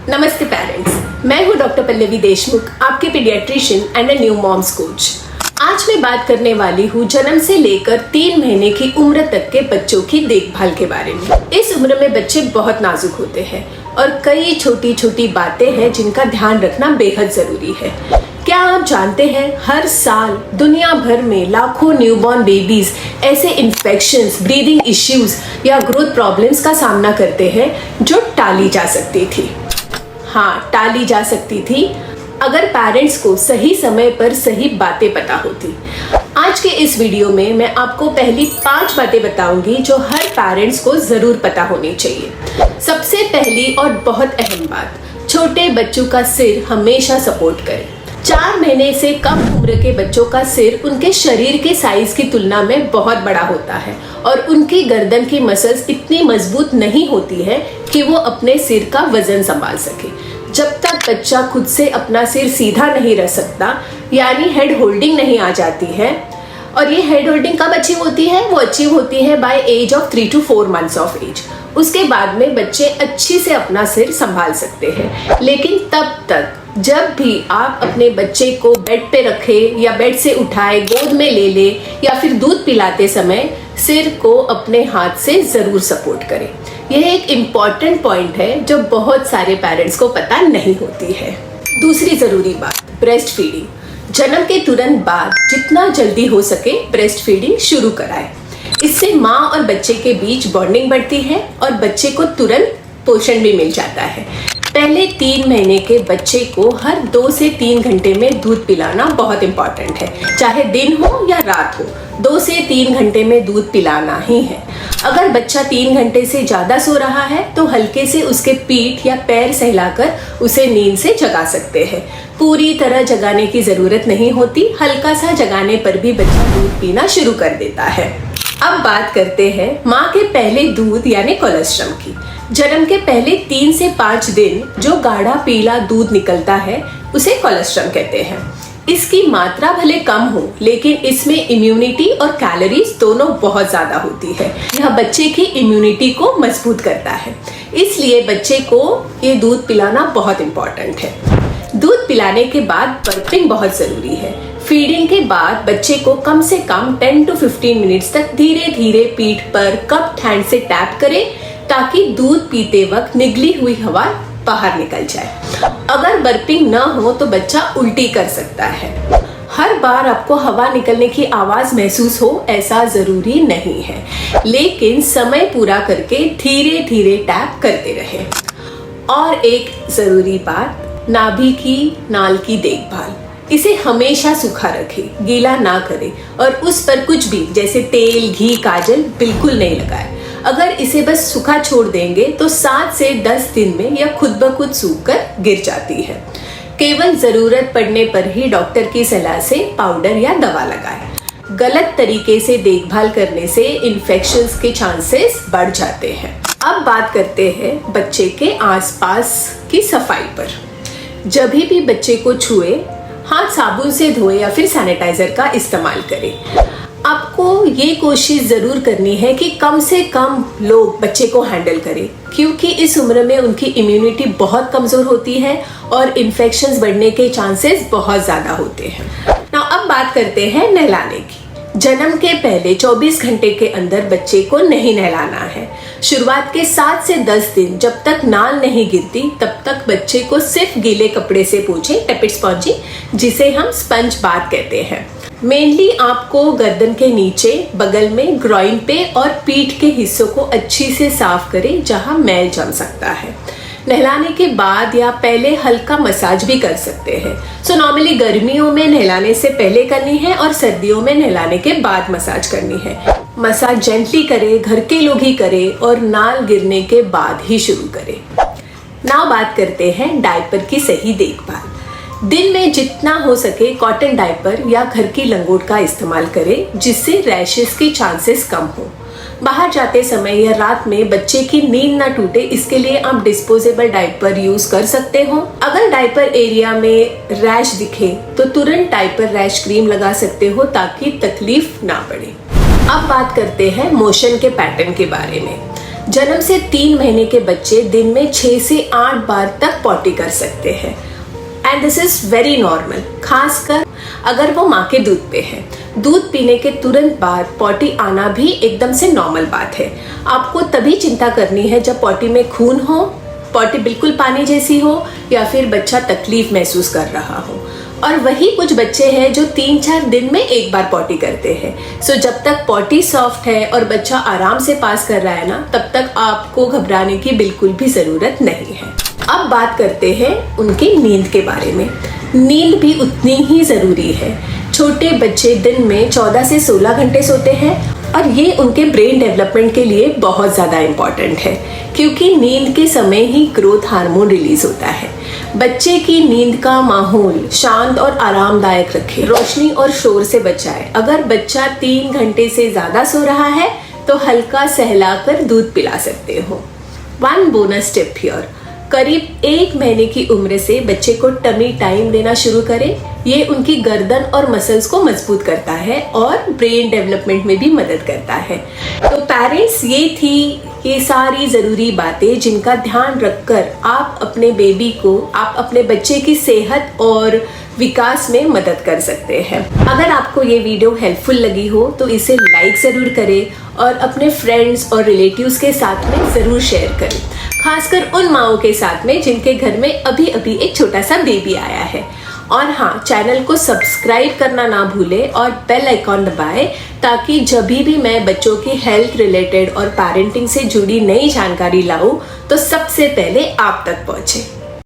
नमस्ते पेरेंट्स, मैं हूं डॉक्टर पल्लवी देशमुख, आपके paediatrician and a new moms coach. आज मैं बात करने वाली हूं जन्म से लेकर 3 महीने की उम्र तक के बच्चों की देखभाल के बारे में। इस उम्र में बच्चे बहुत नाजुक होते हैं और कई छोटी छोटी बातें हैं जिनका ध्यान रखना बेहद जरूरी है। क्या आप जानते हैं, हर साल दुनिया भर में लाखों न्यूबॉर्न बेबीज ऐसे इन्फेक्शंस, ब्रीदिंग इश्यूज या ग्रोथ प्रॉब्लम्स का सामना करते हैं जो टाली जा सकती थी। हाँ, टाली जा सकती थी अगर पेरेंट्स को सही समय पर सही बातें पता होती। आज के इस वीडियो में मैं आपको पहली 5 बातें बताऊंगी जो हर पेरेंट्स को जरूर पता होनी चाहिए। सबसे पहली और बहुत अहम बात, छोटे बच्चों का सिर हमेशा सपोर्ट करें। 4 महीने से कम उम्र के बच्चों का सिर उनके शरीर के साइज की तुलना में बहुत बड़ा होता है और उनकी गर्दन की मसल्स इतनी मजबूत नहीं होती है कि वो अपने सिर का वजन संभाल सके। जब तक बच्चा खुद से अपना सिर सीधा नहीं रख सकता, यानी हेड होल्डिंग नहीं आ जाती है, और ये हेड होल्डिंग कब अचीव होती है? वो अचीव होती है by age of 3 to 4 months of age. उसके बाद में बच्चे अच्छी से अपना सिर संभाल सकते हैं। लेकिन तब तक जब भी आप अपने बच्चे को बेड पे रखें या बेड से उठाए, गोद में ले ले या फिर दूध पिलाते समय सिर को अपने हाथ से जरूर सपोर्ट करें। यह एक इम्पॉर्टेंट पॉइंट है जो बहुत सारे पेरेंट्स को पता नहीं होती है। दूसरी जरूरी बात, ब्रेस्ट फीडिंग। जन्म के तुरंत बाद जितना जल्दी हो सके ब्रेस्ट फीडिंग शुरू कराएं। इससे माँ और बच्चे के बीच बॉन्डिंग बढ़ती है और बच्चे को तुरंत पोषण भी मिल जाता है। पहले 3 महीने के बच्चे को हर 2 से 3 घंटे में दूध पिलाना बहुत इंपॉर्टेंट है। चाहे दिन हो या रात हो, 2 से 3 घंटे में दूध पिलाना ही है। अगर बच्चा 3 घंटे से ज्यादा सो रहा है तो हल्के से उसके पीठ या पैर सहलाकर उसे नींद से जगा सकते हैं। पूरी तरह जगाने की जरूरत नहीं होती, हल्का सा जगाने पर भी बच्चा दूध पीना शुरू कर देता है। अब बात करते हैं माँ के पहले दूध यानी कोलोस्ट्रम की। जन्म के पहले 3 से 5 दिन जो गाढ़ा पीला दूध निकलता है उसे कोलोस्ट्रम कहते हैं। इसकी मात्रा भले कम हो, लेकिन इसमें इम्यूनिटी और कैलोरीज दोनों बहुत ज्यादा होती है। यह बच्चे की इम्यूनिटी को मजबूत करता है, इसलिए बच्चे को ये दूध पिलाना बहुत इम्पोर्टेंट है। दूध पिलाने के बाद बर्पिंग बहुत जरूरी है। फीडिंग के बाद बच्चे को कम से कम 10 to 15 मिनट्स तक धीरे धीरे पीठ पर कप्ड हैंड से टैप करें ताकि दूध पीते वक्त निगली हुई हवा बाहर निकल जाए। अगर बर्पिंग न हो तो बच्चा उल्टी कर सकता है। हर बार आपको हवा निकलने की आवाज महसूस हो ऐसा जरूरी नहीं है, लेकिन समय पूरा करके धीरे धीरे टैप करते रहें। और एक जरूरी बात, नाभि की नाल की देखभाल। इसे हमेशा सूखा रखें, गीला ना करें और उस पर कुछ भी जैसे तेल, घी, काजल बिल्कुल नहीं लगाएं। अगर इसे बस सूखा छोड़ देंगे तो 7 से 10 दिन में यह खुद ब खुद सूख कर गिर जाती है। केवल जरूरत पड़ने पर ही डॉक्टर की सलाह से पाउडर या दवा लगाएं। गलत तरीके से देखभाल करने से इन्फेक्शंस के चांसेस बढ़ जाते हैं। अब बात करते हैं बच्चे के आसपास की सफाई पर। जब भी बच्चे को छुए, हाथ साबुन से धोए या फिर सैनिटाइजर का इस्तेमाल करें। आपको ये कोशिश जरूर करनी है कि कम से कम लोग बच्चे को हैंडल करें, क्योंकि इस उम्र में उनकी इम्यूनिटी बहुत कमजोर होती है और इन्फेक्शंस बढ़ने के चांसेस बहुत ज्यादा होते हैं। अब बात करते हैं नहलाने की। जन्म के पहले 24 घंटे के अंदर बच्चे को नहीं नहलाना है। शुरुआत के 7 से 10 दिन जब तक नाल नहीं गिरती तब तक बच्चे को सिर्फ गीले कपड़े से पोंछें, टेपिड स्पॉन्जिंग, जिसे हम स्पंज बाथ कहते हैं। मेनली आपको गर्दन के नीचे, बगल में, ग्रॉइन पे और पीठ के हिस्सों को अच्छी से साफ करें जहां मैल जम सकता है। नहलाने के बाद या पहले हल्का मसाज भी कर सकते हैं। सो नॉर्मली गर्मियों में नहलाने से पहले करनी है और सर्दियों में नहलाने के बाद मसाज करनी है। मसाज जेंटली करें, घर के लोग ही करें और नाल गिरने के बाद ही शुरू करें। नाउ बात करते हैं डायपर की सही देखभाल। दिन में जितना हो सके कॉटन डायपर या घर की लंगोट का इस्तेमाल करें, जिससे रैशेस के चांसेस कम हो। बाहर जाते समय या रात में बच्चे की नींद ना टूटे, इसके लिए आप डिस्पोजेबल डायपर यूज कर सकते हो। अगर डायपर एरिया में रैश दिखे तो तुरंत डायपर रैश क्रीम लगा सकते हो ताकि तकलीफ ना पड़े। अब बात करते हैं मोशन के पैटर्न के बारे में। जन्म से 3 महीने के बच्चे दिन में 6 से 8 बार तक पॉटी कर सकते हैं and this is very normal, खासकर अगर वो माँ के दूध पे है। दूध पीने के तुरंत बाद पॉटी आना भी एकदम से नॉर्मल बात है। आपको तभी चिंता करनी है जब पॉटी में खून हो, पॉटी बिल्कुल पानी जैसी हो या फिर बच्चा तकलीफ महसूस कर रहा हो। और वही कुछ बच्चे हैं जो 3-4 दिन में एक बार पॉटी करते हैं। सो जब तक पॉटी सॉफ्ट है और बच्चा आराम से पास कर रहा है ना, तब तक आपको घबराने की बिल्कुल भी जरूरत नहीं है। अब बात करते हैं उनकी नींद के बारे में। नींद भी उतनी ही जरूरी है। छोटे बच्चे दिन में 14 से 16 घंटे सोते हैं और ये उनके ब्रेन डेवलपमेंट के लिए बहुत ज़्यादा इम्पॉर्टेंट है, क्योंकि नींद के समय ही ग्रोथ हार्मोन रिलीज होता है। बच्चे की नींद का माहौल शांत और आरामदायक रखें, रोशनी और शोर से बचाएं। अगर बच्चा 3 घंटे से ज़्यादा सो रहा है तो हल्का सहलाकर दूध पिला सकते हो। 1 बोनस टिप हियर, करीब 1 महीने की उम्र से बच्चे को टमी टाइम देना शुरू करें। ये उनकी गर्दन और मसल्स को मजबूत करता है और ब्रेन डेवलपमेंट में भी मदद करता है। तो पेरेंट्स, ये थी ये सारी ज़रूरी बातें जिनका ध्यान रखकर आप अपने बेबी को, आप अपने बच्चे की सेहत और विकास में मदद कर सकते हैं। अगर आपको ये वीडियो हेल्पफुल लगी हो तो इसे लाइक ज़रूर करें और अपने फ्रेंड्स और रिलेटिव्स के साथ में ज़रूर शेयर करें, खासकर उन माओं के साथ में जिनके घर में अभी अभी एक छोटा सा बेबी आया है। और हाँ, चैनल को सब्सक्राइब करना ना भूलें और बेल आइकॉन दबाएं, ताकि जब भी मैं बच्चों की हेल्थ रिलेटेड और पेरेंटिंग से जुड़ी नई जानकारी लाऊं तो सबसे पहले आप तक पहुंचे।